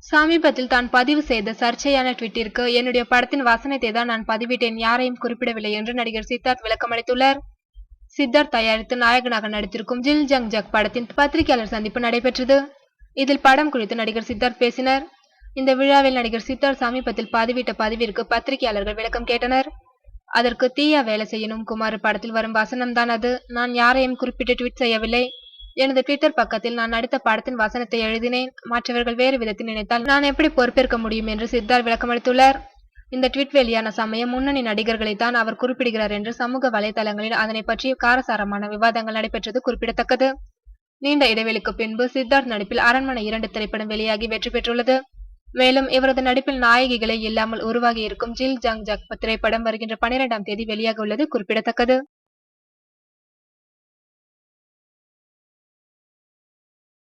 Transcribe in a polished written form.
சமீபத்தில் தான் பதிவு செய்த சர்ச்சையான ட்வீட்டிற்கு என்னுடைய படத்தின் வசனத்தை தான் நான் பதிவிட்டேன், யாரையும் குறிப்பிடவில்லை என்று நடிகர் சித்தார்த் விளக்கமளித்துள்ளார். சித்தார்த் தயாரித்து நாயகனாக நடித்திருக்கும் ஜில் ஜங் ஜக் படத்தின் பத்திரிகையாளர் சந்திப்பு நடைபெற்றது. இதில் படம் குறித்து நடிகர் சித்தார்த் பேசினார். இந்த விழாவில் நடிகர் சித்தார்த் சமீபத்தில் பதிவிட்ட பதிவிற்கு பத்திரிகையாளர்கள் விளக்கம் கேட்டனர். அதற்கு தீயா வேலை செய்யணும் குமார் படத்தில் வரும் வசனம் தான் அது. நான் யாரையும் குறிப்பிட்டு ட்வீட் செய்யவில்லை. எனது ட்விட்டர் பக்கத்தில் நான் நடித்த படத்தின் வசனத்தை எழுதினேன். மற்றவர்கள் வேறு விதத்தில் நினைத்தால் நான் எப்படி பொறுப்பேற்க முடியும் என்று சித்தார்த் விளக்கமளித்துள்ளார். இந்த ட்வீட் வெளியான சமயம் முன்னணி நடிகர்களை தான் அவர் குறிப்பிடுகிறார் என்று சமூக வலைதளங்களில் அதனை பற்றி காரசாரமான விவாதங்கள் நடைபெற்றது குறிப்பிடத்தக்கது. நீண்ட இடைவெளிக்கு பின்பு சித்தார்த் நடிப்பில் அரண்மனை 2 திரைப்படம் வெளியாகி வெற்றி பெற்றுள்ளது. மேலும் இவரது நடிப்பில் நாயகிகளே இல்லாமல் உருவாகி இருக்கும் ஜில் ஜங் ஜக் திரைப்படம் வருகின்ற 12ஆம் தேதி வெளியாக உள்ளது குறிப்பிடத்தக்கது.